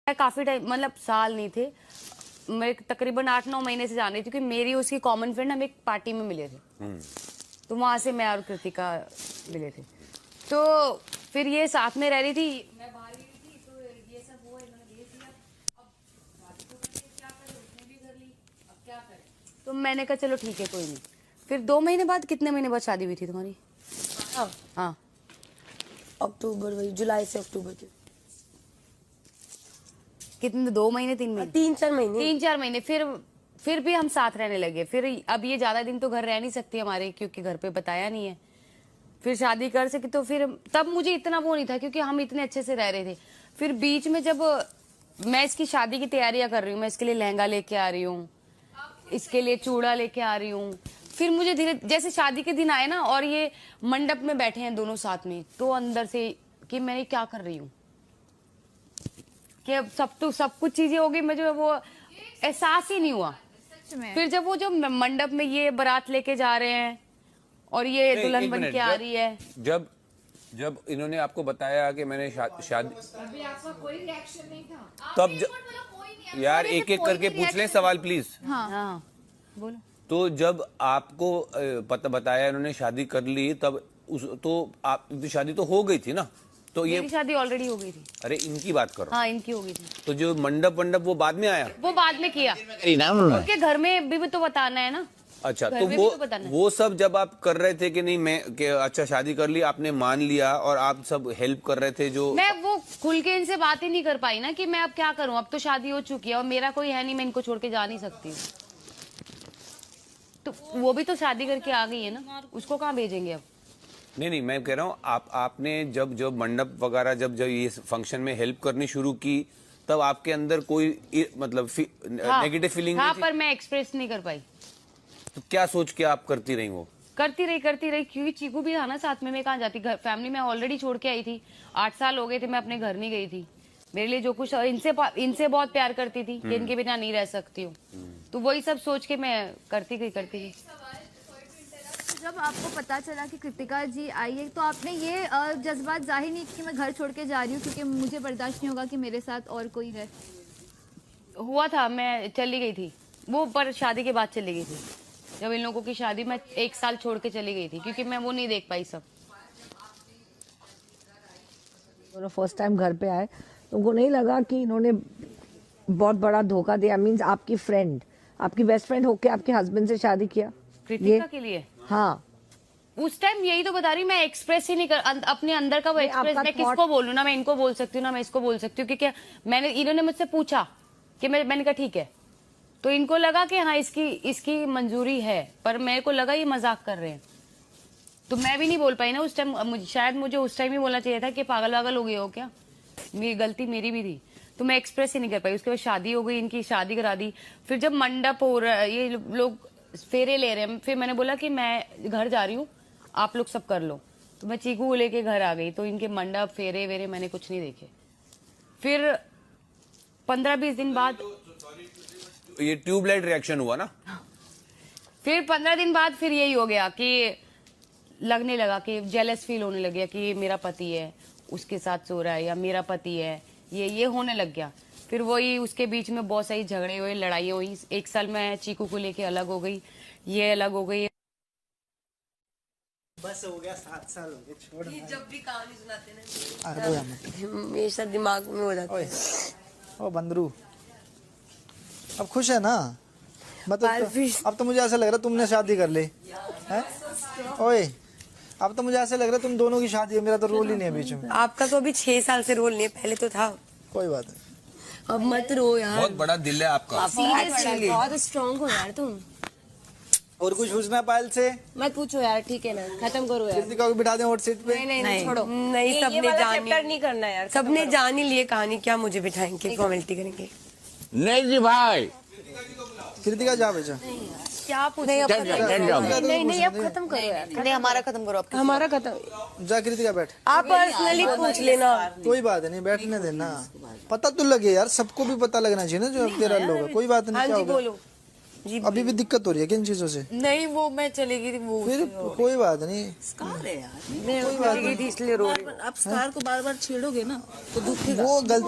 काफी टाइम मतलब साल नहीं थे, मैं तकरीबन 8-9 महीने से जान रही थी क्योंकि मेरी उसकी कॉमन फ्रेंड हम एक पार्टी में मिले थे। तो वहां से मैं और कृतिका मिले थे। तो फिर ये साथ में रह रही थी, मैं बाहर गई थी, तो ये सब वो इन्होंने भेज दिया। अब शादी तो करके क्या करे, उसने भी कर ली, अब क्या करे। तो मैंने कहा चलो ठीक है कोई नहीं। फिर 2 महीने बाद, कितने महीने बाद शादी हुई थी तुम्हारी? हाँ अक्टूबर, वही जुलाई से अक्टूबर के कितने, 2 महीने 3 महीने 3-4 महीने 3-4 महीने। फिर भी हम साथ रहने लगे। फिर अब ये ज्यादा दिन तो घर रह नहीं सकती हमारे, क्योंकि घर पे बताया नहीं है। फिर शादी कर सकी तो फिर तब मुझे इतना वो नहीं था क्योंकि हम इतने अच्छे से रह रहे थे। फिर बीच में जब मैं इसकी शादी की तैयारियां कर रही हूँ, मैं इसके लिए लहंगा लेके आ रही हूँ, इसके लिए चूड़ा लेके आ रही हूँ। फिर मुझे धीरे जैसे शादी के दिन आए ना और ये मंडप में बैठे हैं दोनों साथ में, तो अंदर से कि मैं क्या कर रही हूँ, कि सब कुछ चीजें हो गई, मुझे वो एहसास ही नहीं हुआ। फिर जब वो जो मंडप में ये बारात लेके जा रहे हैं और ये दुल्हन बन के आ रही है, जब इन्होंने आपको बताया कि मैंने शादी, अभी आपका कोई रिएक्शन नहीं था तब यार एक एक करके पूछ लें सवाल प्लीज। हाँ बोलो। तो जब आपको पता बताया इन्होंने शादी कर ली, तब तो आप शादी तो हो गई थी ना? तो ये मेरी शादी ऑलरेडी हो गई थी। अरे इनकी बात करो। हाँ इनकी हो गई थी। तो जो मंडप वो बाद में आया? वो बाद में किया, उनके घर में भी तो बताना है ना। अच्छा, तो वो सब जब आप कर रहे थे कि नहीं मैं कि अच्छा शादी कर ली, आपने मान लिया और आप सब हेल्प कर रहे थे, जो मैं वो खुल के इनसे बात ही नहीं कर पाई ना कि मैं अब क्या करूं, अब तो शादी हो चुकी है और मेरा कोई है नहीं, मैं इनको छोड़ के जा नहीं सकती हूँ। तो वो भी तो शादी करके आ गई है ना, उसको कहाँ भेजेंगे अब? नहीं मैं कह रहा हूँ आपने जब मंडप वगैरह जब ये फंक्शन में हेल्प करनी शुरू की, तब आपके अंदर कोई मतलब नेगेटिव फीलिंग हाँ, नहीं थी? पर मैं एक्सप्रेस नहीं कर पाई। तो क्या सोच के आप करती रही? वो करती रही क्योंकि चीकू भी था ना साथ में, मैं कहाँ जाती, घर फैमिली में ऑलरेडी छोड़ के आई थी। 8 साल हो गए थे, मैं अपने घर नहीं गई थी। मेरे लिए जो कुछ इनसे बहुत प्यार करती थी कि इनके बिना नहीं रह सकती हूँ, तो वही सब सोच के मैं करती गई। जब आपको पता चला कि कृतिका जी आई है, तो आपने ये जज्बात जाहिर नहीं कि मैं घर छोड़ के जा रही हूँ क्योंकि मुझे बर्दाश्त नहीं होगा कि मेरे साथ और कोई है? हुआ था, मैं चली गई थी वो, पर शादी के बाद चली गई थी। जब इन लोगों की शादी, मैं 1 साल छोड़ के चली गई थी क्योंकि मैं वो नहीं देख पाई सब। फर्स्ट टाइम घर पे आए, तो उनको नहीं लगा कि इन्होंने बहुत बड़ा धोखा दिया? मींस आपकी फ्रेंड, आपकी बेस्ट फ्रेंड होके आपके हस्बैंड से शादी किया कृतिका के लिए? हाँ, उस टाइम यही तो बता रही, मैं एक्सप्रेस ही नहीं कर अपने अंदर का वो एक्सप्रेस। मैं किसको बोलूं ना, मैं इनको बोल सकती हूँ ना मैं इसको बोल सकती हूँ, क्योंकि इन्होंने मुझसे पूछा कि मैंने कहा ठीक है, तो इनको लगा कि हाँ इसकी मंजूरी है, पर मेरे को लगा ये मजाक कर रहे हैं, तो मैं भी नहीं बोल पाई ना उस टाइम। शायद मुझे उस टाइम ही बोलना चाहिए था कि पागल वागल हो गए हो क्या, मेरी गलती मेरी भी थी, तो मैं एक्सप्रेस ही नहीं कर पाई। उसके बाद शादी हो गई, इनकी शादी करा दी। फिर जब मंडप हो रहा है, ये लोग फेरे ले रहे हैं, फिर मैंने बोला कि मैं घर जा रही हूँ, आप लोग सब कर लो। तो मैं चीकू को लेके घर आ गई, तो इनके मंडप फेरे वेरे मैंने कुछ नहीं देखे। फिर 15-20 दिन बाद ये ट्यूबलाइट रिएक्शन हुआ ना, फिर 15 दिन बाद फिर यही हो गया कि लगने लगा कि जेलस फील होने लग गया कि ये मेरा पति है, उसके साथ सो रहा है, या मेरा पति है, ये होने लग गया। फिर वही उसके बीच में बहुत सारी झगड़े हुए, लड़ाई हुई। 1 साल मैं चीकू को लेके अलग हो गई, ये अलग हो गई। बस हो गया, 7 साल हो गए, छोड़। जब भी कहानी सुनाते ना हमेशा दिमाग में हो जाता है। ओ बंदरू, अब खुश है ना? मतलब अब तो मुझे ऐसा लग रहा है तुमने शादी कर ली है। ओए, अब तो मुझे ऐसा लग रहा है तुम दोनों की शादी है, मेरा तो रोल ही नहीं है बीच में। आपका तो अभी 6 साल से रोल नहीं है, पहले तो था। कोई बात नहीं, अब मत रो यार, बहुत बड़ा दिल है आपका। सीरियसली बहुत स्ट्रांग हो यार तुम। और कुछ पूछना है पायल से? मत पूछो यार, ठीक है ना, खत्म करो यार। कृतिका को बिठा दें हॉट सीट पे? नहीं छोड़ो, नहीं सबने जान नहीं करना यार, सबने जान ही लिए कहानी, क्या मुझे बिठाएंगे, फॉर्मेलिटी करेंगे? नहीं जी भाई, कृतिका जा बेचा, क्या पूछ? नहीं अब खत्म करो यार, नहीं हमारा खत्म करो, हमारा खत्म। जा कृतिका बैठ, आप पर्सनली पूछ लेना। कोई बात नहीं, बैठने देना। पता तो लगे यार, सबको भी पता लगना चाहिए ना जो तेरा लोग है। कोई बात नहीं, क्या होगा? बोलो जी। अभी भी दिक्कत हो रही है किन चीजों से? नहीं वो मैं चली गई थी, वो फिर कोई बात नहीं, स्कार है यार, मैं चली गई थी इसलिए रो रही हूँ। आप स्कार को बार बार छेड़ोगे ना तो दुखेगा। वो गलती